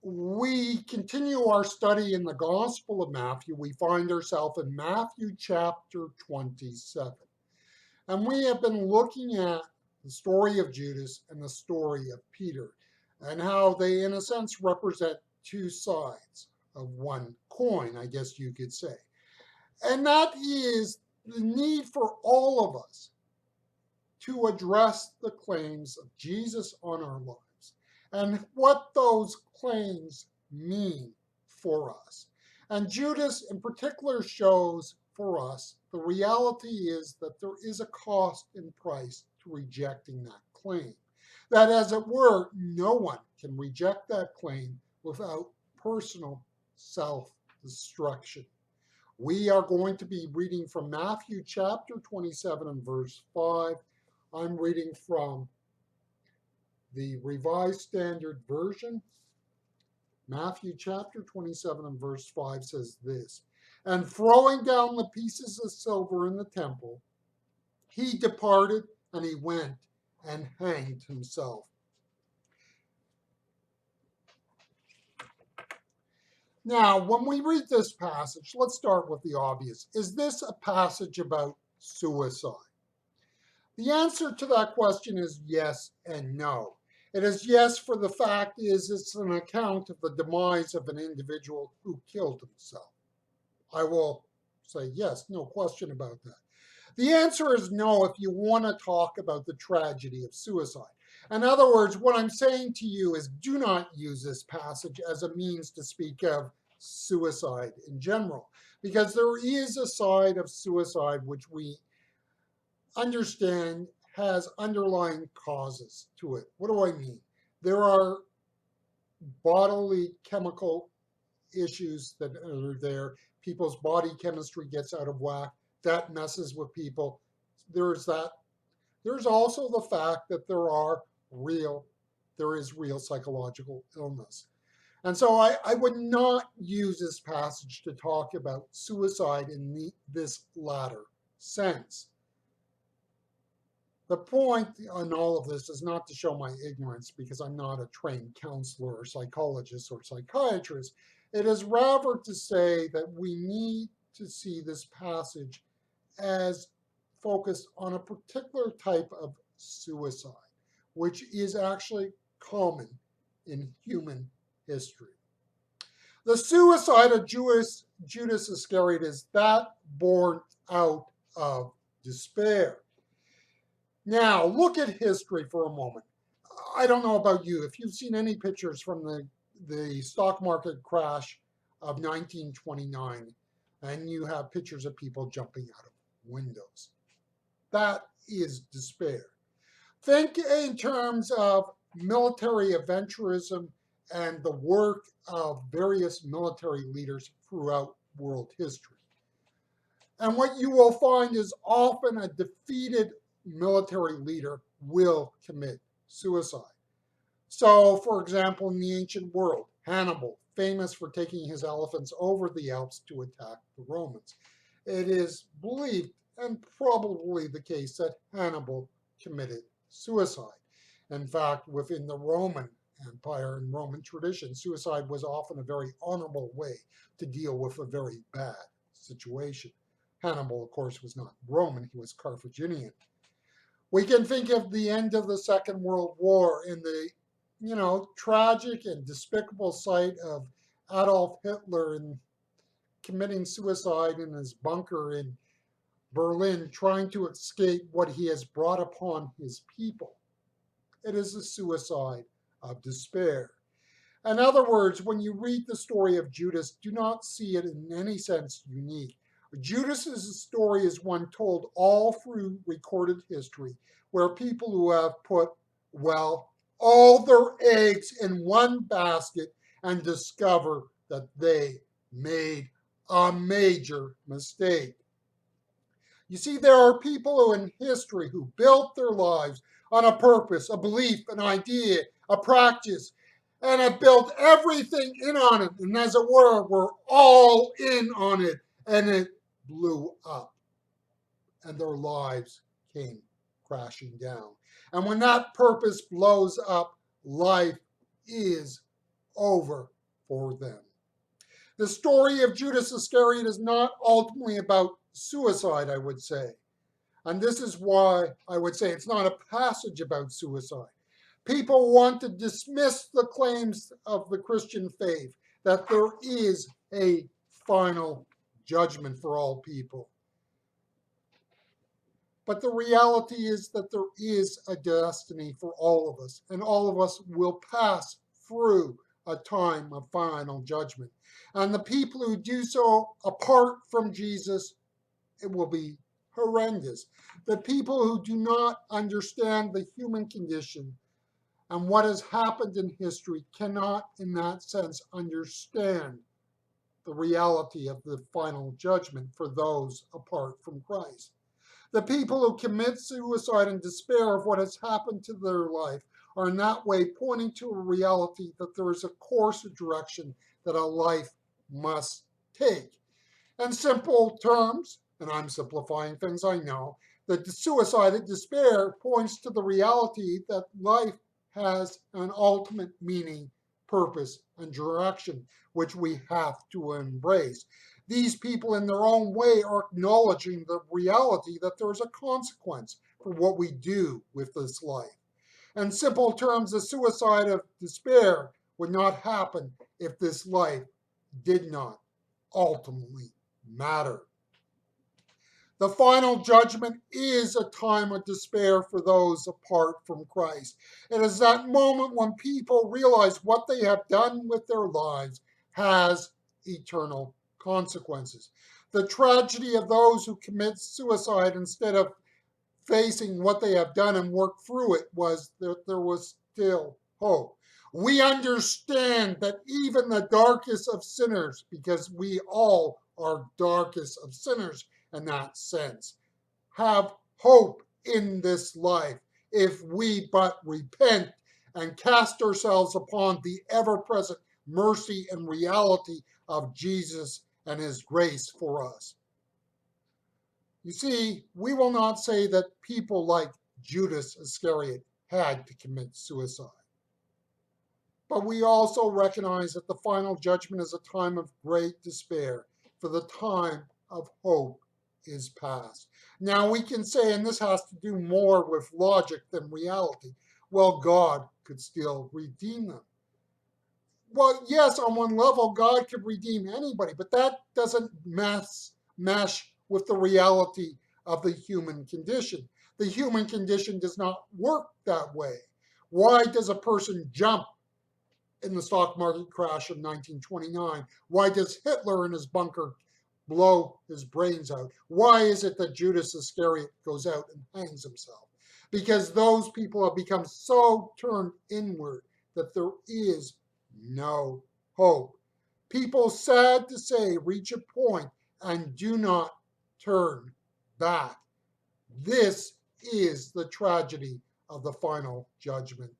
we continue our study in the Gospel of Matthew. We find ourselves in Matthew chapter 27. And we have been looking at the story of Judas and the story of Peter, and how they, in a sense, represent two sides of one coin, I guess you could say. And that is the need for all of us to address the claims of Jesus on our lives and what those claims mean for us. And Judas in particular shows for us the reality is that there is a cost and price to rejecting that claim. That, as it were, no one can reject that claim without personal self-destruction. We are going to be reading from Matthew chapter 27 and verse 5. I'm reading from the Revised Standard Version. Matthew chapter 27 and verse 5 says this, "And throwing down the pieces of silver in the temple, he departed and he went and hanged himself." Now, when we read this passage, let's start with the obvious. Is this a passage about suicide? The answer to that question is yes and no. It is yes, for the fact is it's an account of the demise of an individual who killed himself. I will say yes, no question about that. The answer is no if you want to talk about the tragedy of suicide. In other words, what I'm saying to you is do not use this passage as a means to speak of suicide in general, because there is a side of suicide which we understand has underlying causes to it. What do I mean? There are bodily chemical issues that are there. People's body chemistry gets out of whack. That messes with people. There's that. There's also the fact that there is real psychological illness. And so I would not use this passage to talk about suicide in this latter sense. The point on all of this is not to show my ignorance, because I'm not a trained counselor or psychologist or psychiatrist. It is rather to say that we need to see this passage as focused on a particular type of suicide, which is actually common in human history. The suicide of Judas Iscariot is that born out of despair. Now, look at history for a moment. I don't know about you. If you've seen any pictures from the stock market crash of 1929, and you have pictures of people jumping out of windows, that is despair. Think in terms of military adventurism and the work of various military leaders throughout world history. And what you will find is often a defeated military leader will commit suicide. So, for example, in the ancient world, Hannibal, famous for taking his elephants over the Alps to attack the Romans. It is believed, and probably the case, that Hannibal committed suicide. In fact, within the Roman Empire and Roman tradition, suicide was often a very honorable way to deal with a very bad situation. Hannibal, of course, was not Roman, he was Carthaginian. We can think of the end of the Second World War in the, tragic and despicable sight of Adolf Hitler committing suicide in his bunker in Berlin, trying to escape what he has brought upon his people. It is a suicide of despair. In other words, when you read the story of Judas, do not see it in any sense unique. Judas's story is one told all through recorded history, where people who have put, all their eggs in one basket and discover that they made a major mistake. You see, there are people in history who built their lives on a purpose, a belief, an idea, a practice, and have built everything in on it, and as it were all in on it, and it blew up, and their lives came crashing down. And when that purpose blows up, life is over for them. The story of Judas Iscariot is not ultimately about suicide, I would say. And this is why I would say it's not a passage about suicide. People want to dismiss the claims of the Christian faith that there is a final judgment for all people. But the reality is that there is a destiny for all of us, and all of us will pass through a time of final judgment. And the people who do so apart from Jesus, it will be horrendous. The people who do not understand the human condition and what has happened in history cannot, in that sense, understand the reality of the final judgment for those apart from Christ. The people who commit suicide in despair of what has happened to their life are in that way pointing to a reality that there is a course of direction that a life must take. In simple terms, and I'm simplifying things, I know, that the suicide in despair points to the reality that life has an ultimate meaning, purpose, and direction, which we have to embrace. These people, in their own way, are acknowledging the reality that there is a consequence for what we do with this life. In simple terms, the suicide of despair would not happen if this life did not ultimately matter. The final judgment is a time of despair for those apart from Christ. It is that moment when people realize what they have done with their lives has eternal consequences. The tragedy of those who commit suicide instead of facing what they have done and work through it was that there was still hope. We understand that even the darkest of sinners, because we all are darkest of sinners in that sense, have hope in this life if we but repent and cast ourselves upon the ever-present mercy and reality of Jesus and his grace for us. You see, we will not say that people like Judas Iscariot had to commit suicide. But we also recognize that the final judgment is a time of great despair, for the time of hope is past. Now we can say, and this has to do more with logic than reality, well, God could still redeem them. Well, yes, on one level, God could redeem anybody, but that doesn't mesh with the reality of the human condition. The human condition does not work that way. Why does a person jump in the stock market crash of 1929? Why does Hitler in his bunker blow his brains out? Why is it that Judas Iscariot goes out and hangs himself? Because those people have become so turned inward that there is no hope. People, sad to say, reach a point and do not turn back. This is the tragedy of the final judgment.